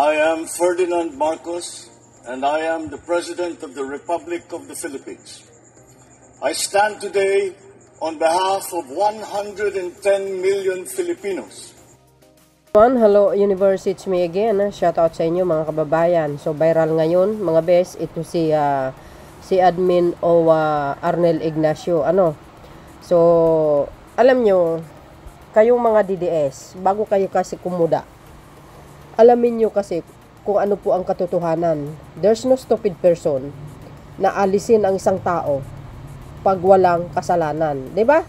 I am Ferdinand Marcos, and I am the President of the Republic of the Philippines. I stand today on behalf of 110 million Filipinos. Hello Universe, it's me again. Shout out sa inyo mga kababayan. So viral ngayon mga bes, ito si Admin OWA Arnel Ignacio. So alam nyo, kayong mga DDS, bago kayo kasi kumuda, alamin nyo kasi kung ano po ang katotohanan. There's no stupid person na alisin ang isang tao pag walang kasalanan, 'di ba?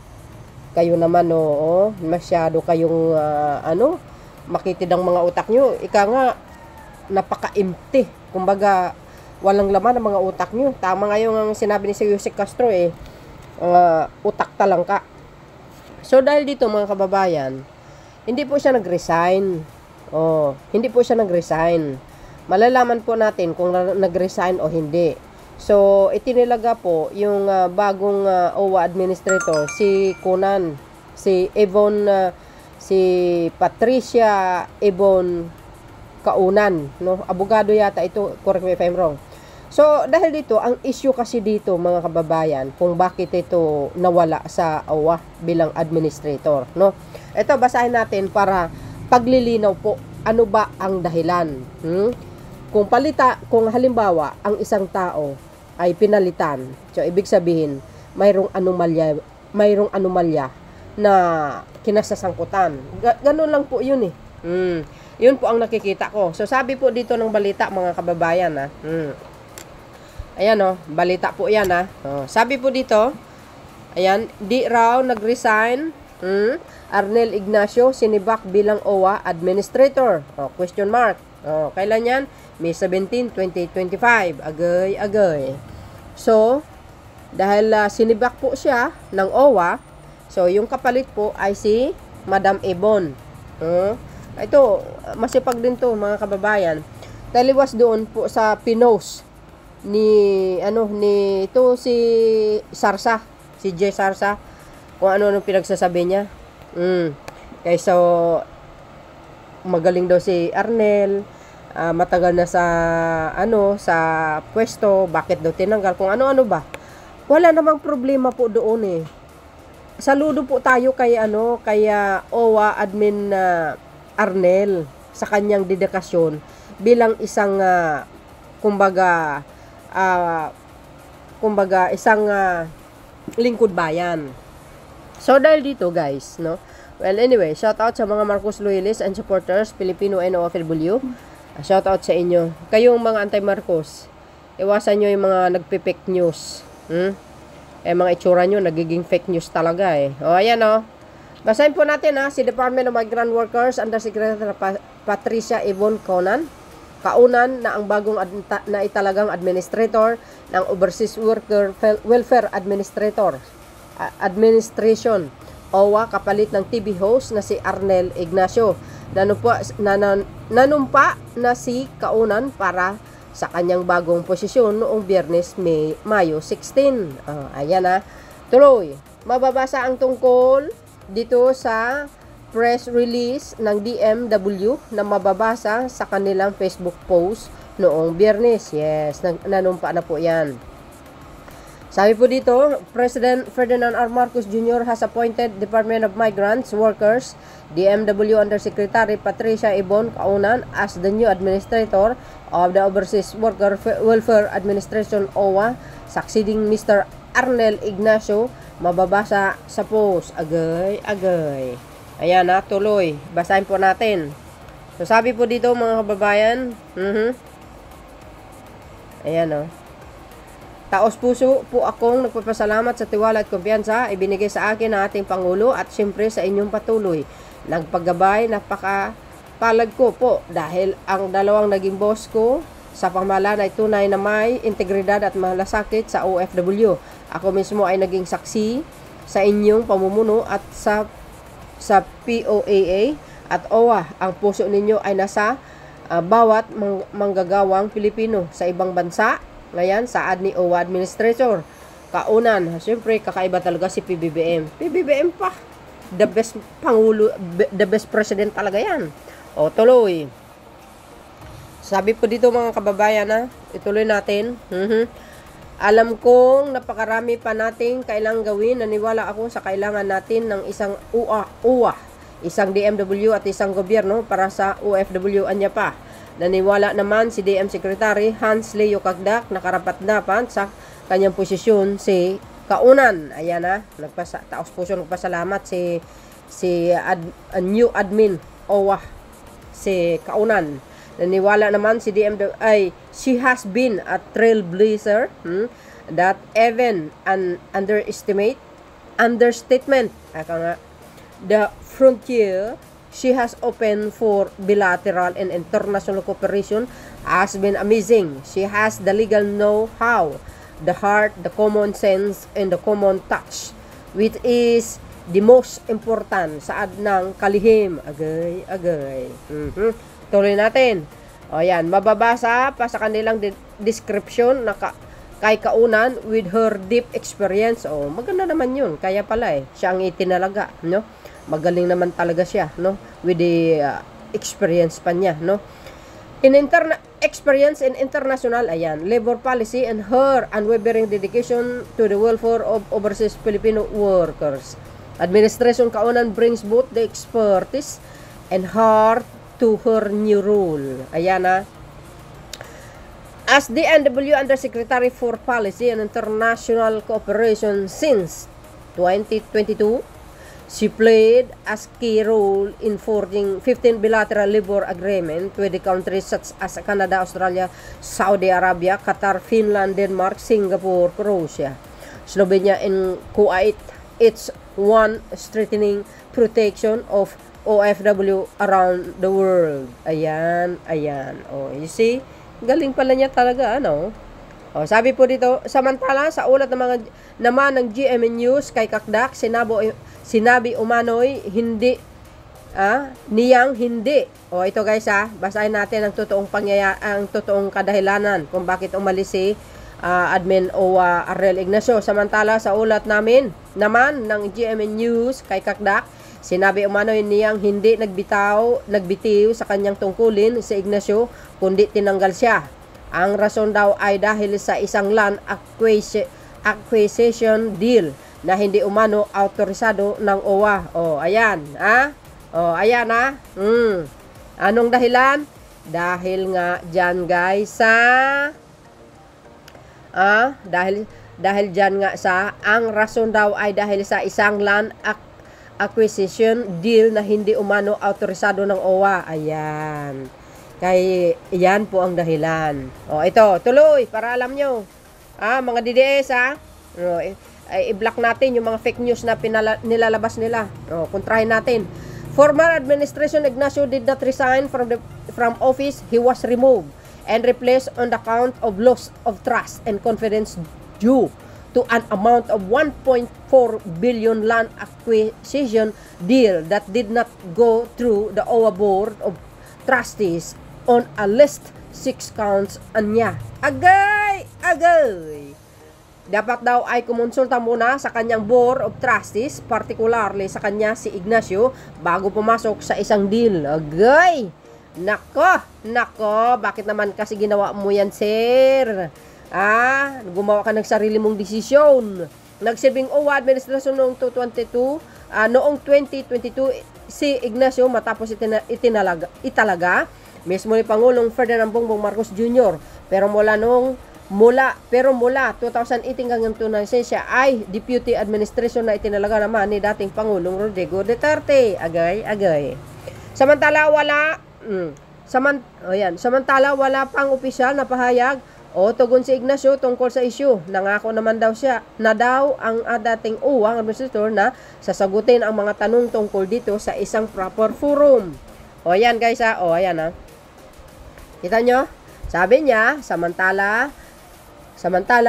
Kayo naman masyado kayong makitid ang mga utak nyo. Ika nga, napaka-empty. Kumbaga, walang laman ang mga utak nyo. Tama nga yung sinabi ni si Yusek Castro utak talangka. So dahil dito mga kababayan, hindi po siya nag-resign. Hindi po siya nag-resign. Malalaman po natin kung nag-resign o hindi. So itinilaga po yung bagong OWA administrator, si Conan, si Patricia Ebon Kaunan, abogado yata ito, correct me if I'm wrong. So dahil dito, ang issue kasi dito mga kababayan, kung bakit ito nawala sa OWA bilang administrator, Ito basahin natin para paglilinaw po ano ba ang dahilan. Kung halimbawa ang isang tao ay pinalitan, so ibig sabihin mayroong anomalya na kinasasangkutan. Ganun lang po yun Yun po ang nakikita ko. So sabi po dito ng balita mga kababayan Ayan balita po yan sabi po dito, ayan, di raw nag-resign Arnel Ignacio sinibak bilang OWA administrator. Question mark. Kailan yan? May 17, 2025. Agay. So dahil sinibak po siya ng OWA, so yung kapalit po ay si Madam Ebon. Ito, masipag din to mga kababayan. Taliwas doon po sa pinost ni si Sarsa, si J Sarsa, kung ano pinagsasabi niya. Okay, so magaling daw si Arnel, matagal na sa pwesto, bakit daw tinanggal, kung ano-ano ba. Wala namang problema po doon Saludo po tayo kay OWA admin Arnel sa kanyang dedikasyon bilang isang isang lingkod bayan. So dahil dito guys, well anyway, shout out sa mga Marcos loyalists and supporters, Filipino and OFW. Shout out sa inyo. Kayong mga anti-Marcos, iwasan nyo yung mga nagpe-fake news. Mga itsura nyo, nagiging fake news talaga ayan Basahin po natin si Department of Migrant Workers Undersecretary Patricia Ebon Kaunan na ang bagong na italagang administrator ng Overseas Worker Welfare Administration OWA kapalit ng TV host na si Arnel Ignacio. Nanumpa na si Kaunan para sa kanyang bagong posisyon noong Biyernes, Mayo 16. Ayan tuloy. Mababasa ang tungkol dito sa press release ng DMW na mababasa sa kanilang Facebook post noong Biyernes. Yes, nanumpa na po yan. Sabi po dito, President Ferdinand R. Marcos Jr. has appointed Department of Migrants Workers DMW Undersecretary Patricia Ebon Kaunan as the new administrator of the Overseas Worker Welfare Administration OWA, succeeding Mr. Arnel Ignacio. Mababasa sa post. Agay. Ayan tuloy. Basahin po natin. So sabi po dito mga kababayan, ayan taos puso po akong nagpapasalamat sa tiwala at kumpiyansa ibinigay sa akin ng ating Pangulo at siyempre sa inyong patuloy nagpaggabay. Napakapalad ko po dahil ang dalawang naging boss ko sa pamahalaan ay tunay na may integridad at malasakit sa OFW. Ako mismo ay naging saksi sa inyong pamumuno at sa POAA at OWA. Ang puso ninyo ay nasa bawat manggagawang Pilipino sa ibang bansa. Ngayon, saad ni OWA Administrator Kaunan. Siyempre, kakaiba talaga si PBBM. PBBM pa. The best Pangulo, the best President talaga yan. O, tuloy. Sabi po dito mga kababayan na, ituloy natin. Alam kong napakarami pa nating kailangang gawin. Naniwala ako sa kailangan natin ng isang UA, isang DMW at isang gobyerno para sa OFW. Anya pa. Naniwala naman si DM Secretary Hans Leo Cagdac na karapat-dapat sa kanyang posisyon si Kaunan. Ayan na, taos puso nagpasalamat si new admin OWA, si Kaunan. Naniwala naman si DMW ay she has been a trailblazer that even an understatement the frontier she has opened for bilateral and international cooperation has been amazing. She has the legal know-how, the heart, the common sense, and the common touch, which is the most important saad ng kalihim. Agay. Tuloy natin. O yan, mababasa pa sa kanilang description na kay Kaunan with her deep experience. O, maganda naman yun. Kaya pala siya ang itinalaga, no? Magaling naman talaga siya, no? With the experience pa niya, no? In experience in international, ayan, labor policy and her unwavering dedication to the welfare of overseas Filipino workers. Administration Kaunan brings both the expertise and heart to her new role. Ayan na. As the NW Undersecretary for Policy and International Cooperation since 2022, she played a key role in forging 15 bilateral labor agreements with the countries such as Canada, Australia, Saudi Arabia, Qatar, Finland, Denmark, Singapore, Croatia, Slovenia, and Kuwait. It's one strengthening protection of OFW around the world. Ayan. Oh, you see? Galing pala niya talaga, ano? Oh, sabi po dito, samantala sa ulat naman ng GMA News kay Cagdac, sinabi umano'y niyang hindi. Oh, ito guys basahin natin ang totoong kadahilanan kung bakit umalis si admin o Arnel Ignacio. Samantala sa ulat naman ng GMA News kay Cagdac, sinabi umano'y niyang hindi nagbitiw sa kanyang tungkulin si Ignacio, kundi tinanggal siya. Ang rason daw ay dahil sa isang land acquisition deal na hindi umano autorisado ng OWA. O, ayan. O, ayan Anong dahilan? Dahil nga dyan guys dahil dyan nga ang rason daw ay dahil sa isang land acquisition deal na hindi umano autorisado ng OWA. Ayan. Yan po ang dahilan. O, ito, tuloy, para alam nyo. Mga DDS, i-block natin yung mga fake news na nilalabas nila. O, kontrahin natin. Former Administration Ignacio did not resign from office. He was removed and replaced on the count of loss of trust and confidence due to an amount of 1.4 billion land acquisition deal that did not go through the OWA Board of Trustees on a list 6 counts anya. Agay! Dapat daw ay kumonsulta muna sa kanyang Board of Trustees, particularly sa kanya si Ignacio, bago pumasok sa isang deal. Agay! Nako, bakit naman kasi ginawa mo yan, sir? Gumawa ka ng sarili mong desisyon. Nagsilbing OWA administration noong 2022, si Ignacio matapos italaga mismo ni Pangulong Ferdinand Bongbong Marcos Jr. Pero mula 2018 hanggang tunay siya ay deputy administration na itinalaga naman ni dating Pangulong Rodrigo Duterte. Agay. Samantala wala pang opisyal na pahayag o tugon si Ignacio tungkol sa issue. Nangako naman daw siya na ang dating OWA administrator na sasagutin ang mga tanong tungkol dito sa isang proper forum. O yan guys kita nyo? Sabi niya, samantala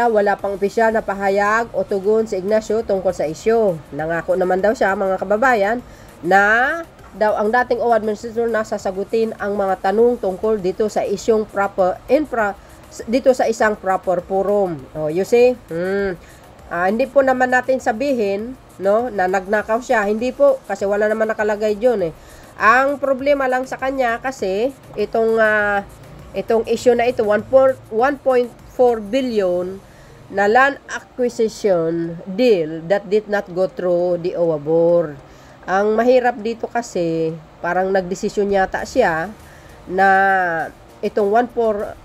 wala pang opisyal na pahayag o tugon si Ignacio tungkol sa issue. Nangako naman daw siya mga kababayan na ang dating OWA administrator na sasagutin ang mga tanong tungkol dito sa isyong dito sa isang proper forum. You see? Hindi po naman natin sabihin na nagnakaw siya. Hindi po, kasi wala naman nakalagay dyan Ang problema lang sa kanya kasi itong itong issue na ito, 1.4 billion na land acquisition deal that did not go through the OWA board. Ang mahirap dito kasi, parang nagdesisyon yata siya na itong 1.4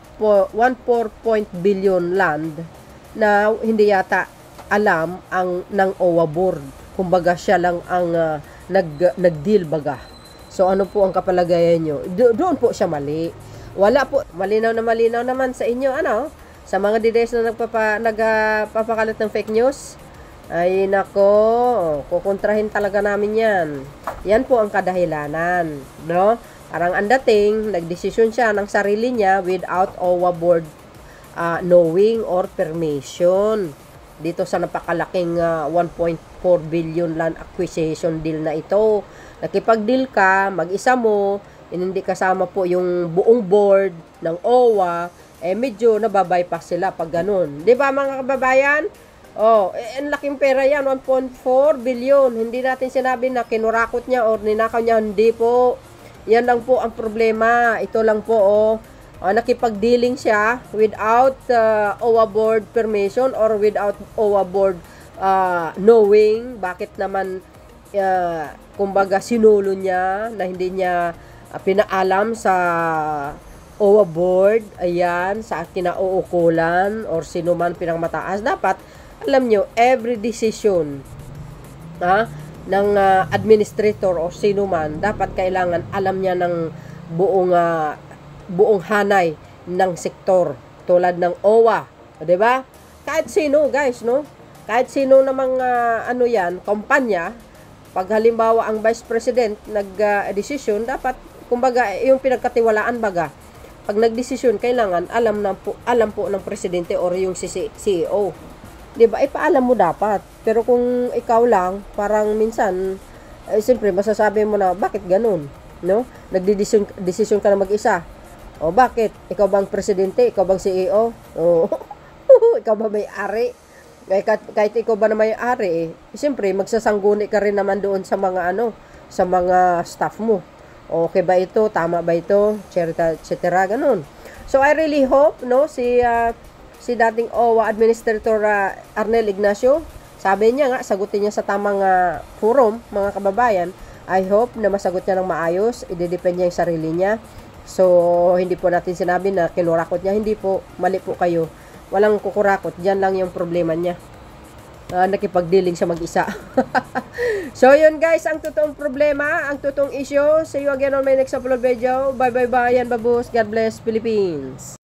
billion land na hindi yata alam ang ng OWA board. Kumbaga siya lang ang nag-deal baga. So ano po ang kapalagayan nyo? Doon po siya mali. Wala po, malinaw naman sa inyo, ano? Sa mga DDS na nagpapakalat ng fake news, ay nako, kukontrahin talaga namin yan. Yan po ang kadahilanan, no? Parang ang dating, nagdesisyon siya ng sarili niya without OWA board knowing or permission. Dito sa napakalaking 1.4 billion land acquisition deal na ito. Nakipag-deal ka, mag-isa mo, hindi kasama po yung buong board ng OWA, medyo nababypass sila pag ganun. Di ba mga kababayan? Ang laking pera yan, 1.4 billion. Hindi natin sinabi na kinurakot niya or ninakaw niya, hindi po. Yan lang po ang problema. Ito lang po, nakipag-dealing siya without OWA board permission or without OWA board knowing. Bakit naman kumbaga sinulo niya na hindi niya pinaalam sa OWA board, ayan, sa kinauukulan or sino man pinangmataas. Dapat, alam nyo, every decision ng administrator o sino man, dapat kailangan alam niya ng buong hanay ng sektor tulad ng OWA, 'di ba? Kahit sino, guys, no? Kahit sino namang kumpanya, pag halimbawa ang vice president nag-desisyon, dapat kumbaga yung pinagkatiwalaan baga. Pag nagdesisyon, kailangan alam po ng presidente or yung CEO. 'Di ba? Ipaalam mo dapat. Pero kung ikaw lang, parang minsan siyempre masasabi mo na bakit ganun, no? Nagdedesisyon ka na mag-isa. O bakit? Ikaw bang presidente? Ikaw bang CEO? Ikaw ba may-ari? Kahit ikaw ba na may-ari, siyempre magsasangguni ka rin naman doon sa mga sa mga staff mo. Okay ba ito? Tama ba ito? etc. ganun. So I really hope, no, si dating OWA Administrator Arnel Ignacio, sabi niya nga, sagutin niya sa tamang forum, mga kababayan. I hope na masagot niya ng maayos, idedepend niya yung sarili niya. So, hindi po natin sinabi na kinurakot niya. Hindi po, mali po kayo. Walang kukurakot. Diyan lang yung problema niya. Nakipag-dealing siya mag-isa. So, yun guys, ang totoong problema, ang totoong issue. See you again on my next upload video. Bye-bye-bye. Yan, babus. God bless Philippines.